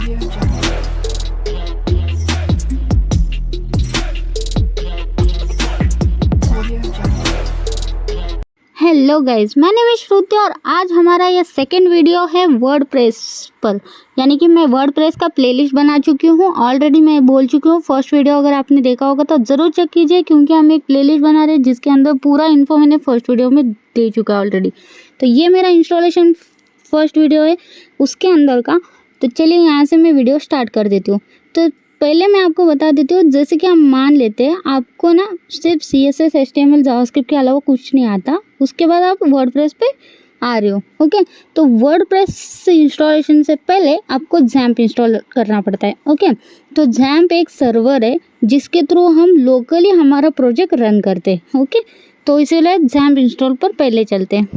Hello guys, मैं name श्रुति और आज हमारा ये सेकंड वीडियो है वर्डप्रेस पर। यानी कि मैं वर्डप्रेस का प्लेलिस्ट बना चुकी हूँ। ऑलरेडी मैं बोल चुकी हूँ, फर्स्ट वीडियो अगर आपने देखा होगा तो ज़रूर चेक कीजिए, क्योंकि हम एक प्लेलिस्ट बना रहे हैं जिसके अंदर पूरा इन्फो मैंने फर्स्ट वीडियो में दे चुका है ऑलरेडी। तो ये मेरा इंस्टॉलेशन फर्स्ट वीडियो है उसके अंदर का। तो चलिए यहाँ से मैं वीडियो स्टार्ट कर देती हूँ। तो पहले मैं आपको बता देती हूँ, जैसे कि हम मान लेते हैं आपको ना सिर्फ CSS HTML जावास्क्रिप्ट के अलावा कुछ नहीं आता, उसके बाद आप वर्डप्रेस पे आ रहे हो। ओके, तो वर्डप्रेस इंस्टॉलेशन से पहले आपको XAMPP इंस्टॉल करना पड़ता है। ओके, तो XAMPP एक सर्वर है जिसके थ्रू हम लोकली हमारा प्रोजेक्ट रन करते हैं। ओके, तो इसीलिए XAMPP इंस्टॉल पर पहले चलते हैं।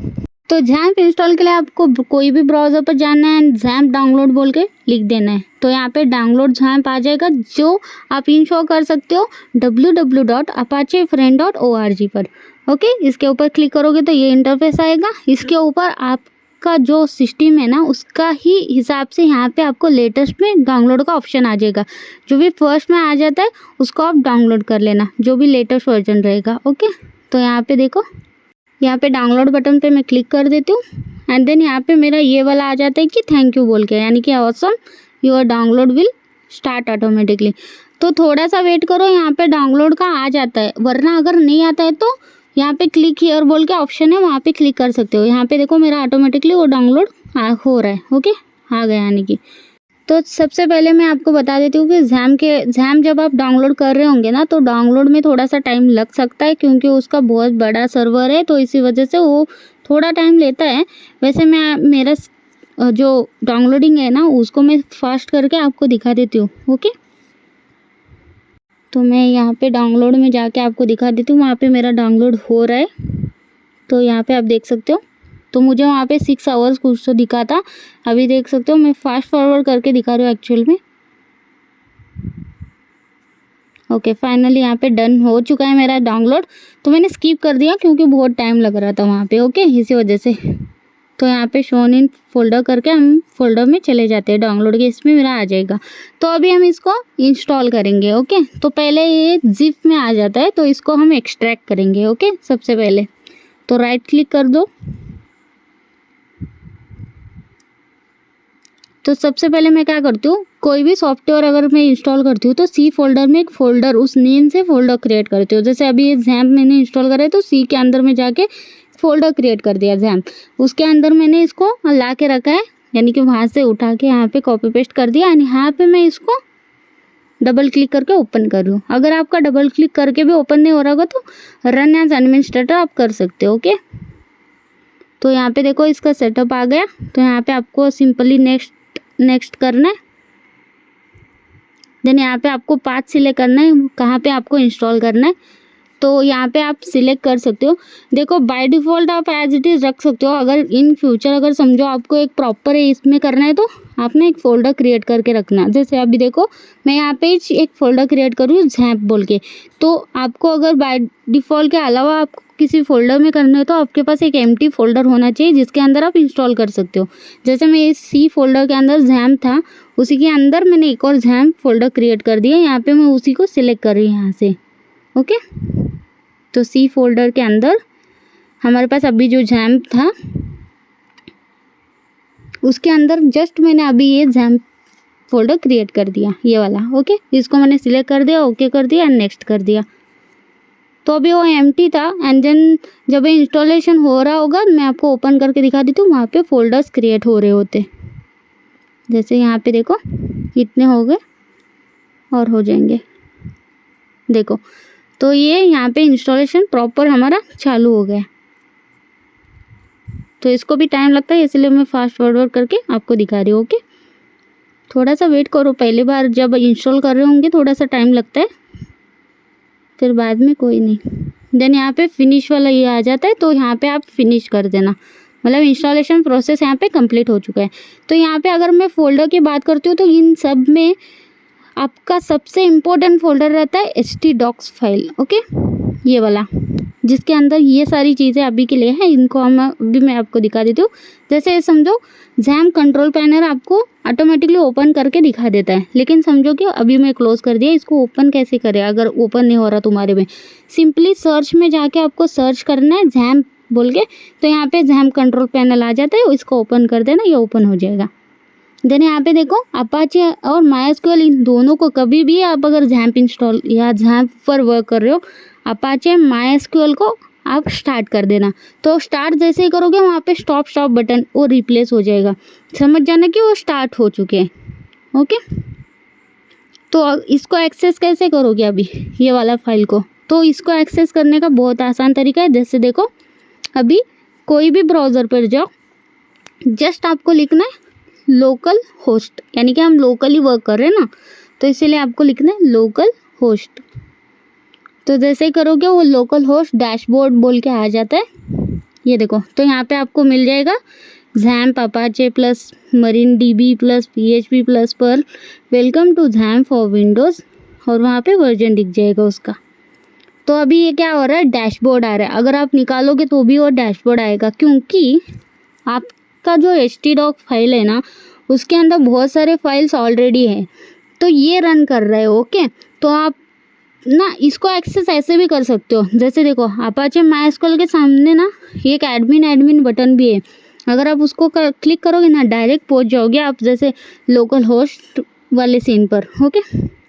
तो XAMPP इंस्टॉल के लिए आपको कोई भी ब्राउज़र पर जाना है, XAMPP डाउनलोड बोल के लिख देना है। तो यहाँ पे डाउनलोड XAMPP आ जाएगा, जो आप इंस्टॉल कर सकते हो www.apachefriend.org पर। ओके, इसके ऊपर क्लिक करोगे तो ये इंटरफेस आएगा। इसके ऊपर आपका जो सिस्टम है ना, उसका ही हिसाब से यहाँ पे आपको लेटेस्ट में डाउनलोड का ऑप्शन आ जाएगा। जो भी फर्स्ट में आ जाता है उसको आप डाउनलोड कर लेना, जो भी लेटेस्ट वर्जन रहेगा। ओके, तो यहाँ पे देखो, यहाँ पे डाउनलोड बटन पे मैं क्लिक कर देती हूँ एंड देन यहाँ पे मेरा ये वाला आ जाता है कि थैंक यू बोल के, यानी कि awesome your download will start automatically. तो थोड़ा सा वेट करो, यहाँ पे डाउनलोड का आ जाता है, वरना अगर नहीं आता है तो यहाँ पे क्लिक हियर बोल के ऑप्शन है, वहाँ पे क्लिक कर सकते हो। यहाँ पे देखो मेरा ऑटोमेटिकली वो डाउनलोड हो रहा है। ओके, आ गया यानी कि। तो सबसे पहले मैं आपको बता देती हूँ कि XAMPP जब आप डाउनलोड कर रहे होंगे ना, तो डाउनलोड में थोड़ा सा टाइम लग सकता है, क्योंकि उसका बहुत बड़ा सर्वर है, तो इसी वजह से वो थोड़ा टाइम लेता है। वैसे मैं मेरा जो डाउनलोडिंग है ना, उसको मैं फास्ट करके आपको दिखा देती हूँ। ओके, तो मैं यहाँ पे डाउनलोड में जाके आपको दिखा देती हूँ, वहाँ पे मेरा डाउनलोड हो रहा है। तो यहाँ पे आप देख सकते हो, तो मुझे वहाँ पे 6 आवर्स कुछ तो दिखा था। अभी देख सकते हो मैं फास्ट फॉरवर्ड करके दिखा रही हूँ एक्चुअल में। ओके, फाइनली यहाँ पे डन हो चुका है मेरा डाउनलोड। तो मैंने स्किप कर दिया क्योंकि बहुत टाइम लग रहा था वहाँ पे। ओके, इसी वजह से। तो यहाँ पे शोन इन फोल्डर करके हम फोल्डर में चले जाते हैं डाउनलोड के, इसमें मेरा आ जाएगा। तो अभी हम इसको इंस्टॉल करेंगे। ओके, तो पहले ये जिप में आ जाता है, तो इसको हम एक्सट्रैक्ट करेंगे। ओके, सबसे पहले तो राइट क्लिक कर दो। तो सबसे पहले मैं क्या करती हूँ, कोई भी सॉफ्टवेयर अगर मैं इंस्टॉल करती हूँ तो C फोल्डर में एक फ़ोल्डर, उस नेम से फ़ोल्डर क्रिएट करती हूँ। जैसे अभी ये XAMPP मैंने इंस्टॉल करा है, तो C के अंदर में जाके फ़ोल्डर क्रिएट कर दिया XAMPP। उसके अंदर मैंने इसको ला के रखा है, यानी कि वहाँ से उठा के यहाँ पे कॉपी पेस्ट कर दिया, एंड यहाँ पे मैं इसको डबल क्लिक करके ओपन कर रही हूँ। अगर आपका डबल क्लिक करके भी ओपन नहीं हो रहा होगा तो रन एज एडमिनिस्ट्रेटर आप कर सकते हो। ओके, तो यहाँ पे देखो इसका सेटअप आ गया। तो यहाँ पे आपको सिंपली नेक्स्ट करना है। देन यहाँ पे आपको पाथ सिलेक्ट करना है, कहाँ पे आपको इंस्टॉल करना है। तो यहाँ पे आप सिलेक्ट कर सकते हो। देखो बाय डिफ़ॉल्ट आप एज इट इज़ रख सकते हो। अगर इन फ्यूचर अगर समझो आपको एक प्रॉपर इसमें करना है, तो आपने एक फ़ोल्डर क्रिएट करके रखना। जैसे अभी देखो मैं यहाँ पे एक फ़ोल्डर क्रिएट करूँ XAMPP बोल के। तो आपको अगर बाय डिफ़ॉल्ट के अलावा आपको किसी फोल्डर में करना है तो आपके पास एक एम्प्टी फोल्डर होना चाहिए जिसके अंदर आप इंस्टॉल कर सकते हो। जैसे मैं इस C फोल्डर के अंदर XAMPP था, उसी के अंदर मैंने एक और XAMPP फोल्डर क्रिएट कर दिया। यहाँ पे मैं उसी को सिलेक्ट कर रही हूँ यहाँ से। ओके, तो C फोल्डर के अंदर हमारे पास अभी जो XAMPP था उसके अंदर जस्ट मैंने अभी ये XAMPP फोल्डर क्रिएट कर दिया, ये वाला। ओके, इसको मैंने सिलेक्ट कर दिया, ओके कर दिया एंड नेक्स्ट कर दिया। तो अभी वो एम्प्टी था, एंड देन जब ये इंस्टॉलेशन हो रहा होगा मैं आपको ओपन करके दिखा देती हूँ। वहाँ पे फोल्डर्स क्रिएट हो रहे होते, जैसे यहाँ पे देखो इतने हो गए और हो जाएंगे। देखो, तो ये यहाँ पे इंस्टॉलेशन प्रॉपर हमारा चालू हो गया। तो इसको भी टाइम लगता है, इसलिए मैं फास्ट फॉरवर्ड करके आपको दिखा रही हूँ। ओके, थोड़ा सा वेट करो, पहली बार जब इंस्टॉल कर रहे होंगे थोड़ा सा टाइम लगता है, फिर बाद में कोई नहीं। देन यहाँ पे फिनिश वाला ये आ जाता है, तो यहाँ पे आप फिनिश कर देना, मतलब इंस्टॉलेशन प्रोसेस यहाँ पे कंप्लीट हो चुका है। तो यहाँ पे अगर मैं फ़ोल्डर की बात करती हूँ तो इन सब में आपका सबसे इम्पोर्टेंट फ़ोल्डर रहता है htdocs फाइल। ओके, ये वाला जिसके अंदर ये सारी चीज़ें अभी के लिए हैं, इनको हम अभी मैं आपको दिखा देती हूँ। जैसे समझो XAMPP कंट्रोल पैनल आपको ऑटोमेटिकली ओपन करके दिखा देता है, लेकिन समझो कि अभी मैं क्लोज कर दिया, इसको ओपन कैसे करें अगर ओपन नहीं हो रहा तुम्हारे में। सिंपली सर्च में जाके आपको सर्च करना है XAMPP बोल के, तो यहाँ पे XAMPP कंट्रोल पैनल आ जाता है, इसको ओपन कर देना, ये ओपन हो जाएगा। देन यहाँ पे देखो अपाचे और MySQL इन दोनों को कभी भी आप अगर XAMPP इंस्टॉल या XAMPP पर वर्क कर रहे हो, अपाचे MySQL को आप स्टार्ट कर देना। तो स्टार्ट जैसे ही करोगे वहाँ पे स्टॉप बटन वो रिप्लेस हो जाएगा, समझ जाना कि वो स्टार्ट हो चुके हैं। ओके, तो इसको एक्सेस कैसे करोगे अभी ये वाला फाइल को, तो इसको एक्सेस करने का बहुत आसान तरीका है। जैसे देखो अभी कोई भी ब्राउज़र पर जाओ, जस्ट आपको लिखना है लोकल होस्ट, यानी कि हम लोकली वर्क कर रहे हैं ना, तो इसीलिए आपको लिखना है लोकल होस्ट। तो जैसे ही करोगे वो लोकल होस्ट डैशबोर्ड बोल के आ जाता है, ये देखो। तो यहाँ पे आपको मिल जाएगा XAMPP Apache plus MarineDB plus PHP plus Perl welcome to XAMPP for Windows, और वहाँ पे वर्जन दिख जाएगा उसका। तो अभी ये क्या हो रहा है, डैशबोर्ड आ रहा है। अगर आप निकालोगे तो भी वो डैशबोर्ड आएगा, क्योंकि आपका जो htdoc फाइल है ना उसके अंदर बहुत सारे फाइल्स ऑलरेडी है, तो ये रन कर रहे हो। ओके, तो आप ना इसको एक्सेस ऐसे भी कर सकते हो। जैसे देखो अपाचे MySQL के सामने ना एक एडमिन बटन भी है, अगर आप उसको क्लिक करोगे ना डायरेक्ट पहुंच जाओगे आप जैसे लोकल होस्ट वाले सीन पर। ओके,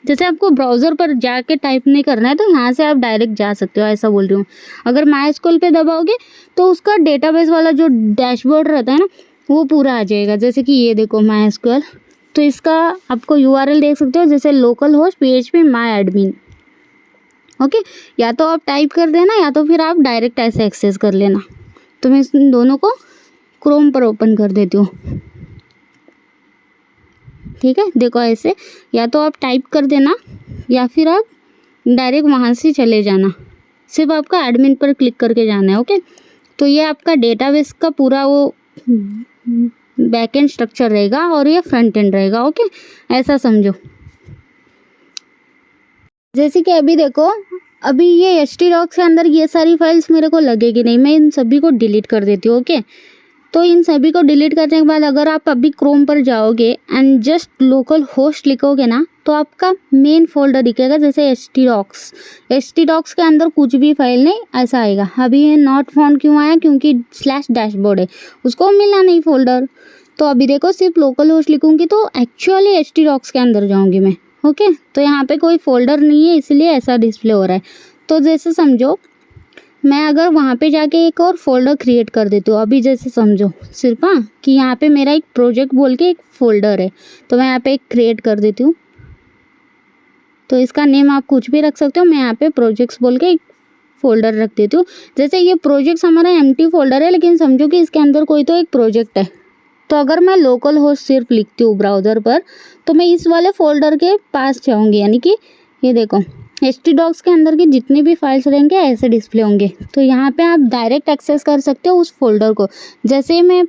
जैसे आपको ब्राउज़र पर जाके टाइप नहीं करना है तो यहाँ से आप डायरेक्ट जा सकते हो, ऐसा बोल रही हूँ। अगर MySQL पे दबाओगे तो उसका डेटाबेस वाला जो डैशबोर्ड रहता है ना वो पूरा आ जाएगा। जैसे कि ये देखो MySQL, तो इसका आपको URL देख सकते हो, जैसे local host PHP MyAdmin। Okay, या तो आप टाइप कर देना या तो फिर आप डायरेक्ट ऐसे एक्सेस कर लेना। तो मैं इन दोनों को क्रोम पर ओपन कर देती हूँ, ठीक है। देखो ऐसे, या तो आप टाइप कर देना या फिर आप डायरेक्ट वहाँ से चले जाना, सिर्फ आपका एडमिन पर क्लिक करके जाना है। ओके, तो ये आपका डेटाबेस का पूरा वो बैकएंड स्ट्रक्चर रहेगा और ये फ्रंट एंड रहेगा। ओके, ऐसा समझो। जैसे कि अभी देखो अभी ये htdoc के अंदर ये सारी फाइल्स मेरे को लगेगी नहीं, मैं इन सभी को डिलीट कर देती हूँ। ओके, तो इन सभी को डिलीट करने के बाद अगर आप अभी क्रोम पर जाओगे एंड जस्ट लोकल होस्ट लिखोगे ना तो आपका मेन फोल्डर दिखेगा, जैसे htdocs के अंदर कुछ भी फाइल नहीं ऐसा आएगा। अभी ये नॉट फाउंड क्यों आया, क्योंकि /डैशबोर्ड है, उसको मिला नहीं फोल्डर। तो अभी देखो सिर्फ लोकल होस्ट लिखूंगी तो एक्चुअली htdocs के अंदर जाऊंगी मैं। ओके, तो यहाँ पे कोई फोल्डर नहीं है इसलिए ऐसा डिस्प्ले हो रहा है। तो जैसे समझो मैं अगर वहाँ पे जाके एक और फोल्डर क्रिएट कर देती हूँ, अभी जैसे समझो सिर्फ कि यहाँ पे मेरा एक प्रोजेक्ट बोल के एक फोल्डर है, तो मैं यहाँ पे एक क्रिएट कर देती हूँ। तो इसका नेम आप कुछ भी रख सकते हो, मैं यहाँ पे प्रोजेक्ट्स बोल के एक फोल्डर रख देती हूँ। जैसे ये प्रोजेक्ट्स हमारा एम्प्टी फोल्डर है, लेकिन समझो कि इसके अंदर कोई तो एक प्रोजेक्ट है, तो अगर मैं लोकल होस्ट सिर्फ लिखती हूँ ब्राउज़र पर तो मैं इस वाले फोल्डर के पास जाऊँगी, यानी कि ये देखो htdocs के अंदर के जितने भी फाइल्स रहेंगे ऐसे डिस्प्ले होंगे। तो यहाँ पे आप डायरेक्ट एक्सेस कर सकते हो उस फोल्डर को। जैसे मैं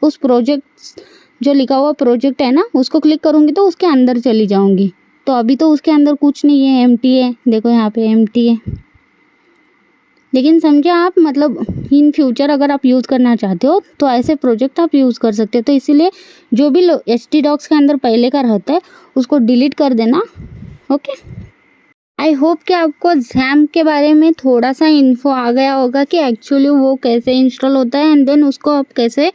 उस प्रोजेक्ट जो लिखा हुआ प्रोजेक्ट है ना उसको क्लिक करूँगी तो उसके अंदर चली जाऊँगी। तो अभी तो उसके अंदर कुछ नहीं है, एम्प्टी है, देखो यहाँ पे एम्प्टी है। लेकिन समझे आप, मतलब इन फ्यूचर अगर आप यूज़ करना चाहते हो तो ऐसे प्रोजेक्ट आप यूज़ कर सकते हो। तो इसीलिए जो भी htdocs के अंदर पहले का रहता है उसको डिलीट कर देना। ओके, आई होप कि आपको XAMPP के बारे में थोड़ा सा इन्फो आ गया होगा कि एक्चुअली वो कैसे इंस्टॉल होता है एंड देन उसको आप कैसे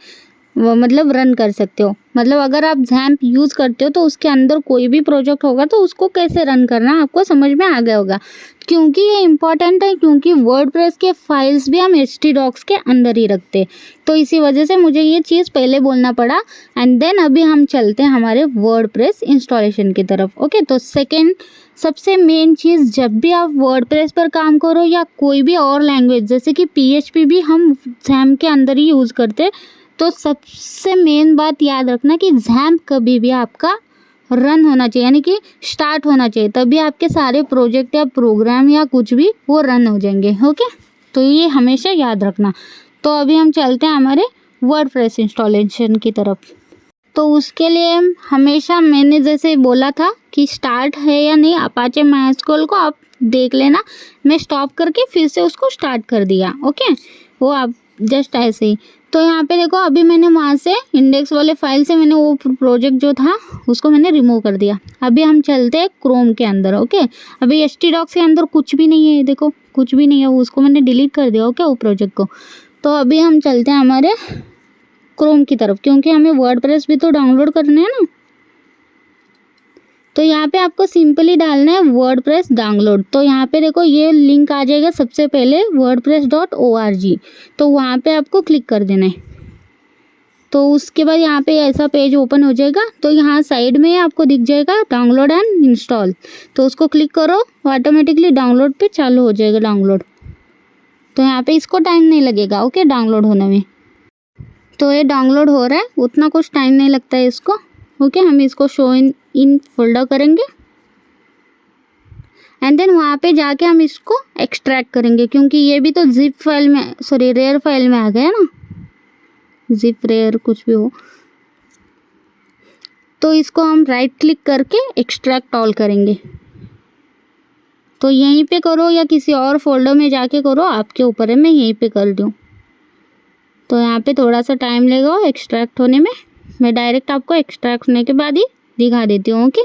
मतलब रन कर सकते हो। मतलब अगर आप XAMPP यूज़ करते हो तो उसके अंदर कोई भी प्रोजेक्ट होगा तो उसको कैसे रन करना आपको समझ में आ गया होगा, क्योंकि ये इम्पॉर्टेंट है, क्योंकि वर्डप्रेस के फाइल्स भी हम htdocs के अंदर ही रखते हैं। तो इसी वजह से मुझे ये चीज़ पहले बोलना पड़ा एंड देन अभी हम चलते हैं हमारे वर्डप्रेस इंस्टॉलेशन की तरफ। ओके, तो सेकेंड सबसे मेन चीज़, जब भी आप वर्डप्रेस पर काम करो या कोई भी और लैंग्वेज जैसे कि PHP भी हम XAMPP के अंदर ही यूज़ करते, तो सबसे मेन बात याद रखना कि XAMPP कभी भी आपका रन होना चाहिए, यानी कि स्टार्ट होना चाहिए, तभी आपके सारे प्रोजेक्ट या प्रोग्राम या कुछ भी वो रन हो जाएंगे। ओके, तो ये हमेशा याद रखना। तो अभी हम चलते हैं हमारे वर्डप्रेस इंस्टॉलेशन की तरफ। तो उसके लिए हमेशा मैंने जैसे बोला था कि स्टार्ट है या नहीं अपाचे माइस्क्यूएल को आप देख लेना। मैं स्टॉप करके फिर से उसको स्टार्ट कर दिया। ओके, वो आप जस्ट ऐसे ही। तो यहाँ पे देखो अभी मैंने वहाँ से इंडेक्स वाले फाइल से मैंने वो प्रोजेक्ट जो था उसको मैंने रिमूव कर दिया। अभी हम चलते हैं क्रोम के अंदर। ओके, अभी htdocs के अंदर कुछ भी नहीं है, देखो कुछ भी नहीं है, उसको मैंने डिलीट कर दिया। ओके, वो प्रोजेक्ट को। तो अभी हम चलते हैं हमारे क्रोम की तरफ, क्योंकि हमें वर्डप्रेस भी तो डाउनलोड करने हैं ना। तो यहाँ पे आपको सिंपली डालना है वर्डप्रेस डाउनलोड। तो यहाँ पे देखो ये लिंक आ जाएगा सबसे पहले wordpress.org। तो वहाँ पे आपको क्लिक कर देना है। तो उसके बाद यहाँ पे ऐसा पेज ओपन हो जाएगा। तो यहाँ साइड में आपको दिख जाएगा डाउनलोड एंड इंस्टॉल। तो उसको क्लिक करो, ऑटोमेटिकली डाउनलोड पे चालू हो जाएगा डाउनलोड। तो यहाँ पे इसको टाइम नहीं लगेगा। ओके, डाउनलोड होने में। तो ये डाउनलोड हो रहा है, उतना कुछ टाइम नहीं लगता है इसको। ओके, हम इसको शो इन फोल्डर करेंगे एंड देन वहाँ पे जाके हम इसको एक्सट्रैक्ट करेंगे, क्योंकि ये भी तो जिप फाइल में रेयर फाइल में आ गया ना, जिप रेयर कुछ भी हो। तो इसको हम राइट क्लिक करके एक्सट्रैक्ट ऑल करेंगे। तो यहीं पे करो या किसी और फोल्डर में जाके करो, आपके ऊपर है। मैं यहीं पे कर रही हूँ। तो यहाँ पे थोड़ा सा टाइम लगेगा एक्सट्रैक्ट होने में। मैं डायरेक्ट आपको एक्सट्रैक्ट होने के बाद ही दिखा देती हूँ। ओके,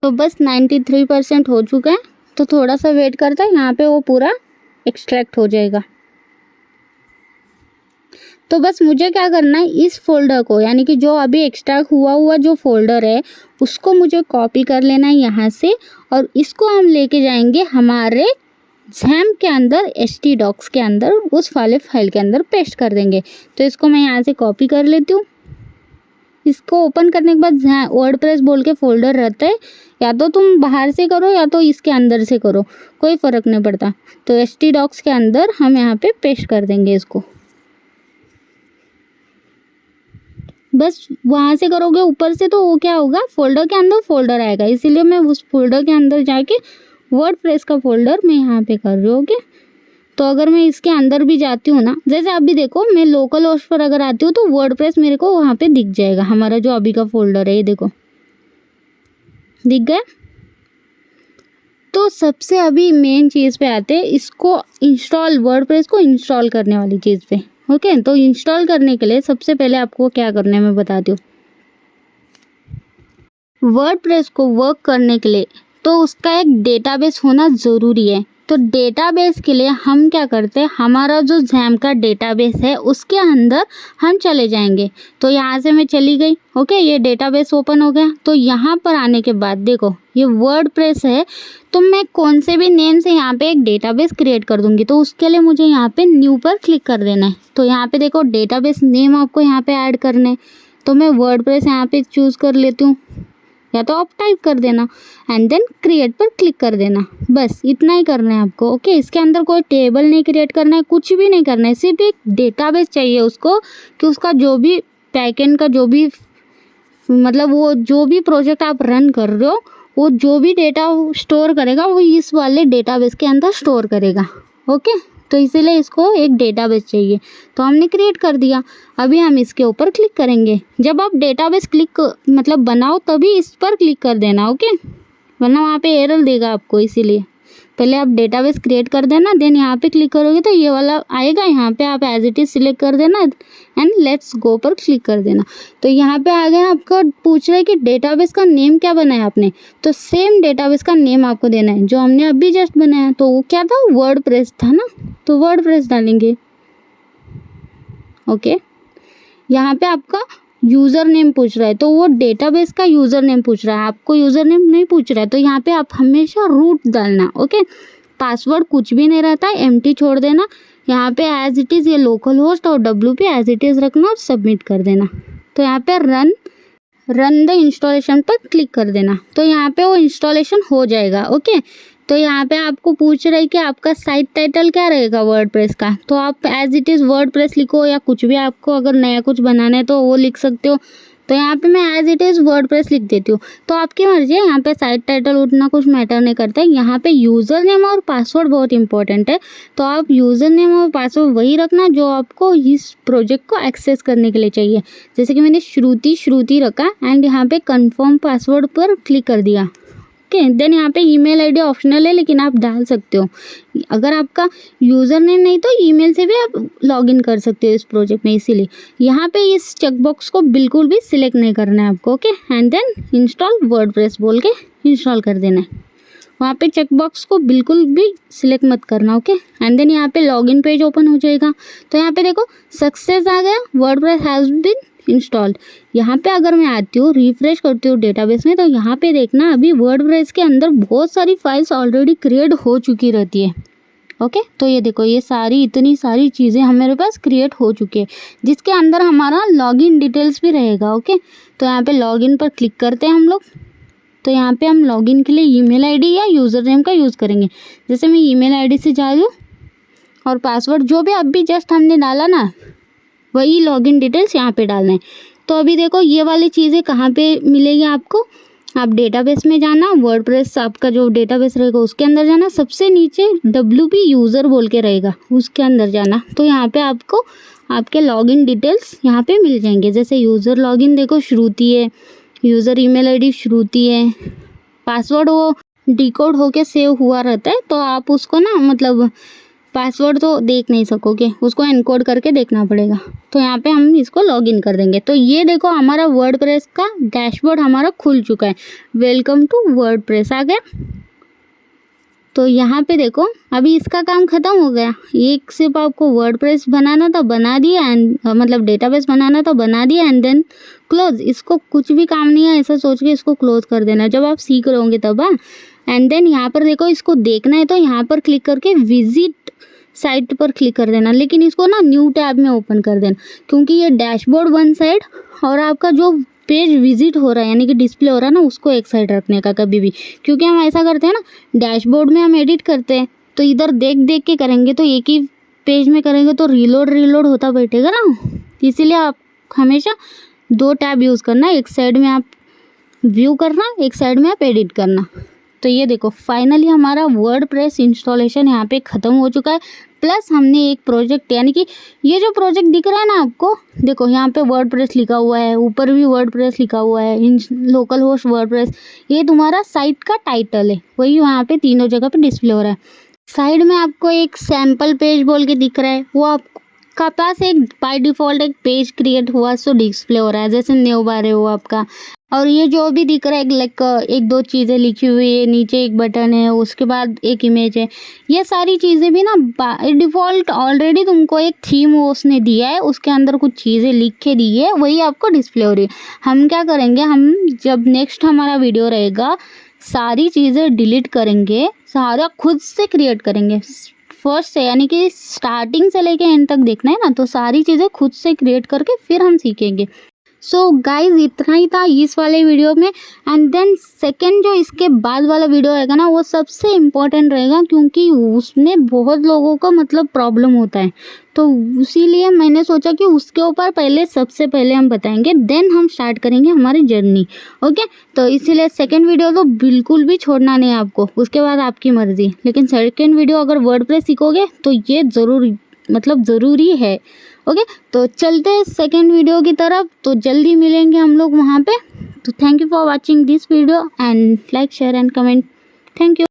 तो बस 93% हो चुका है। तो थोड़ा सा वेट करता है, यहाँ पे वो पूरा एक्सट्रैक्ट हो जाएगा। तो बस मुझे क्या करना है, इस फोल्डर को यानी कि जो अभी एक्सट्रैक्ट हुआ जो फोल्डर है उसको मुझे कॉपी कर लेना है यहाँ से, और इसको हम लेके जाएंगे हमारे XAMPP के अंदर, htdocs के अंदर, उस वाले फाइल के अंदर पेस्ट कर देंगे। तो इसको मैं यहाँ से कॉपी कर लेती हूँ। इसको ओपन करने के बाद वर्डप्रेस बोल के फोल्डर रहता है, या तो तुम बाहर से करो या तो इसके अंदर से करो, कोई फ़र्क नहीं पड़ता। तो htdocs के अंदर हम यहाँ पे पेस्ट कर देंगे इसको। बस वहाँ से करोगे ऊपर से तो वो क्या होगा, फोल्डर के अंदर फोल्डर आएगा। इसीलिए मैं उस फोल्डर के अंदर जाके वर्डप्रेस का फोल्डर मैं यहाँ पे कर रही हूँ। ओके, तो अगर मैं इसके अंदर भी जाती हूँ ना, जैसे अभी देखो मैं लोकल होस्ट पर अगर आती हूँ तो वर्डप्रेस मेरे को वहाँ पे दिख जाएगा, हमारा जो अभी का फोल्डर है, ये देखो दिख गया। तो सबसे अभी मेन चीज़ पे आते हैं, इसको इंस्टॉल, वर्डप्रेस को इंस्टॉल करने वाली चीज़ पे। ओके, तो इंस्टॉल करने के लिए सबसे पहले आपको क्या करना है मैं बताती हूँ। वर्डप्रेस को वर्क करने के लिए तो उसका एक डेटाबेस होना ज़रूरी है। तो डेटाबेस के लिए हम क्या करते हैं, हमारा जो XAMPP का डेटाबेस है उसके अंदर हम चले जाएंगे। तो यहाँ से मैं चली गई। ओके, ये डेटाबेस ओपन हो गया। तो यहाँ पर आने के बाद देखो ये वर्डप्रेस है, तो मैं कौन से भी नेम से यहाँ पे एक डेटाबेस क्रिएट कर दूँगी। तो उसके लिए मुझे यहाँ पे न्यू पर क्लिक कर देना है। तो यहाँ पे देखो डेटाबेस नेम आपको यहाँ पे ऐड करने हैं। तो मैं वर्डप्रेस यहाँ पे चूज़ कर लेती हूँ, या तो आप टाइप कर देना एंड देन क्रिएट पर क्लिक कर देना। बस इतना ही करना है आपको। ओके, इसके अंदर कोई टेबल नहीं क्रिएट करना है, कुछ भी नहीं करना है, सिर्फ एक डेटाबेस चाहिए उसको, कि उसका जो भी बैकएंड का जो भी मतलब वो जो भी प्रोजेक्ट आप रन कर रहे हो वो जो भी डेटा स्टोर करेगा वो इस वाले डेटाबेस के अंदर स्टोर करेगा। ओके, तो इसीलिए इसको एक डेटाबेस चाहिए। तो हमने क्रिएट कर दिया। अभी हम इसके ऊपर क्लिक करेंगे। जब आप डेटाबेस क्लिक मतलब बनाओ तभी इस पर क्लिक कर देना। ओके, वरना वहाँ पे एरर देगा आपको। इसीलिए पहले आप डेटाबेस क्रिएट कर देना, देन यहाँ पे क्लिक करोगे तो ये वाला आएगा। यहाँ पे आप एज इट इज़ सिलेक्ट कर देना एंड लेट्स गो पर क्लिक कर देना। तो यहाँ पे आ गया। आपको पूछ रहा है कि डेटाबेस का नेम क्या बनाया आपने, तो सेम डेटाबेस का नेम आपको देना है जो हमने अभी जस्ट बनाया। तो वो क्या था, वर्डप्रेस था ना, तो वर्डप्रेस डालेंगे। ओके, यहाँ पे आपका यूज़र नेम पूछ रहा है, तो वो डेटाबेस का यूज़र नेम पूछ रहा है, आपको यूज़र नेम नहीं पूछ रहा है। तो यहाँ पे आप हमेशा रूट डालना। ओके, पासवर्ड कुछ भी नहीं रहता है, एम्प्टी छोड़ देना। यहाँ पे एज इट इज़ ये लोकल होस्ट और WP एज इट इज़ रखना और सबमिट कर देना। तो यहाँ पे रन द इंस्टॉलेशन पर क्लिक कर देना। तो यहाँ पे वो इंस्टॉलेशन हो जाएगा। ओके, तो यहाँ पे आपको पूछ रहा है कि आपका साइट टाइटल क्या रहेगा वर्डप्रेस का। तो आप एज इट इज़ वर्डप्रेस लिखो, या कुछ भी आपको अगर नया कुछ बनाना है तो वो लिख सकते हो। तो यहाँ पे मैं एज इट इज़ वर्डप्रेस लिख देती हूँ। तो आपकी मर्जी है, यहाँ पे साइट टाइटल उतना कुछ मैटर नहीं करता है। यहाँ पे यूज़र नेम और पासवर्ड बहुत इंपॉर्टेंट है। तो आप यूज़र नेम और पासवर्ड वही रखना जो आपको इस प्रोजेक्ट को एक्सेस करने के लिए चाहिए। जैसे कि मैंने श्रुति रखा एंड यहाँ पे कंफर्म पासवर्ड पर क्लिक कर दिया। ओके, देन यहाँ पे ईमेल आईडी ऑप्शनल है, लेकिन आप डाल सकते हो। अगर आपका यूज़र नेम नहीं तो ईमेल से भी आप लॉगिन कर सकते हो इस प्रोजेक्ट में। इसीलिए यहाँ पे इस चेकबॉक्स को बिल्कुल भी सिलेक्ट नहीं करना है आपको। Okay, and then install WordPress बोल के इंस्टॉल कर देना है। वहाँ पे चेकबॉक्स को बिल्कुल भी सिलेक्ट मत करना। ओके, एंड देन यहाँ पे लॉगिन पेज ओपन हो जाएगा। तो यहाँ पे देखो सक्सेस आ गया, वर्डप्रेस हैज़ बीन इंस्टॉल्ड। यहाँ पे अगर मैं आती हूँ, रिफ्रेश करती हूँ डेटाबेस में, तो यहाँ पे देखना अभी वर्डप्रेस के अंदर बहुत सारी फाइल्स ऑलरेडी क्रिएट हो चुकी रहती है। ओके, तो ये देखो, ये सारी इतनी सारी चीज़ें हमारे पास क्रिएट हो चुकी है, जिसके अंदर हमारा लॉगिन डिटेल्स भी रहेगा। ओके, तो यहाँ पे लॉगिन पर क्लिक करते हैं हम लोग। तो यहाँ पे हम लॉगिन के लिए ईमेल आईडी या यूज़र नेम का यूज़ करेंगे। जैसे मैं ईमेल आईडी से जा रही हूँ और पासवर्ड जो भी अभी जस्ट हमने डाला ना, वही लॉगिन डिटेल्स यहाँ पे डालना है। तो अभी देखो ये वाली चीज़ें कहाँ पे मिलेगी आपको। आप डेटाबेस में जाना, वर्डप्रेस आपका जो डेटाबेस रहेगा उसके अंदर जाना, सबसे नीचे WP यूज़र बोल के रहेगा, उसके अंदर जाना। तो यहाँ पे आपको आपके लॉगिन डिटेल्स यहाँ पे मिल जाएंगे। जैसे यूज़र लॉगिन देखो श्रुति है, यूज़र ईमेल आईडी श्रुति है, पासवर्ड वो डिकोड होके सेव हुआ रहता है, तो आप उसको ना मतलब पासवर्ड तो देख नहीं सकोगे, उसको एनकोड करके देखना पड़ेगा। तो यहाँ पे हम इसको लॉगिन कर देंगे। तो ये देखो हमारा वर्डप्रेस का डैशबोर्ड हमारा खुल चुका है। वेलकम टू वर्डप्रेस आ गया। तो यहाँ पे देखो अभी इसका काम ख़त्म हो गया। एक सिर्फ आपको वर्डप्रेस बनाना था, बना दिया, एंड मतलब डेटाबेस बनाना था, बना दिया, एंड देन क्लोज। इसको कुछ भी काम नहीं है ऐसा सोच के इसको क्लोज कर देना जब आप सीख रहे होंगे तब। हाँ, एंड देन यहाँ पर देखो इसको देखना है तो यहाँ पर क्लिक करके विजिट साइट पर क्लिक कर देना, लेकिन इसको ना न्यू टैब में ओपन कर देना, क्योंकि ये डैशबोर्ड वन साइड और आपका जो पेज विजिट हो रहा है यानी कि डिस्प्ले हो रहा है ना, उसको एक साइड रखने का कभी भी। क्योंकि हम ऐसा करते हैं ना, डैशबोर्ड में हम एडिट करते हैं तो इधर देख देख के करेंगे, तो एक ही पेज में करेंगे तो रिलोड होता बैठेगा ना। इसीलिए आप हमेशा 2 टैब यूज़ करना, एक साइड में आप व्यू करना, एक साइड में आप एडिट करना। तो ये देखो फाइनली हमारा वर्डप्रेस इंस्टॉलेशन यहाँ पे ख़त्म हो चुका है। प्लस हमने एक प्रोजेक्ट यानी कि ये जो प्रोजेक्ट दिख रहा है ना आपको, देखो यहाँ पे वर्डप्रेस लिखा हुआ है, ऊपर भी वर्डप्रेस लिखा हुआ है, लोकल होस्ट वर्डप्रेस, ये तुम्हारा साइट का टाइटल है, वही वहाँ पे तीनों जगह पे डिस्प्ले हो रहा है। साइड में आपको एक सैम्पल पेज बोल के दिख रहा है, वो आपका पास एक बाय डिफ़ॉल्ट एक पेज क्रिएट हुआ सो डिस्प्ले हो रहा है, जैसे न्यू बार है वो आपका। और ये जो भी दिख रहा है लाइक 1-2 चीज़ें लिखी हुई है, नीचे एक बटन है, उसके बाद एक इमेज है, ये सारी चीज़ें भी ना बाय डिफ़ॉल्ट ऑलरेडी तुमको एक थीम उसने दिया है, उसके अंदर कुछ चीज़ें लिख के दी है, वही आपको डिस्प्ले हो रही है। हम क्या करेंगे, हम जब नेक्स्ट हमारा वीडियो रहेगा सारी चीज़ें डिलीट करेंगे, सारा खुद से क्रिएट करेंगे फर्स्ट से, यानी कि स्टार्टिंग से लेके एंड तक देखना है ना, तो सारी चीज़ें खुद से क्रिएट करके फिर हम सीखेंगे। सो गाइज इतना ही था इस वाले वीडियो में। एंड देन सेकेंड जो इसके बाद वाला वीडियो रहेगा ना, वो सबसे इम्पोर्टेंट रहेगा, क्योंकि उसमें बहुत लोगों को मतलब प्रॉब्लम होता है, तो इसीलिए मैंने सोचा कि उसके ऊपर सबसे पहले हम बताएंगे, देन हम स्टार्ट करेंगे हमारी जर्नी। ओके, तो इसीलिए सेकेंड वीडियो तो बिल्कुल भी छोड़ना नहीं आपको, उसके बाद आपकी मर्जी। लेकिन सेकेंड वीडियो अगर वर्डप्रेस सीखोगे तो ये ज़रूरी है। ओके, तो चलते हैं सेकेंड वीडियो की तरफ, तो जल्दी मिलेंगे हम लोग वहाँ पे। तो thank you for watching this video and like share and comment. Thank you.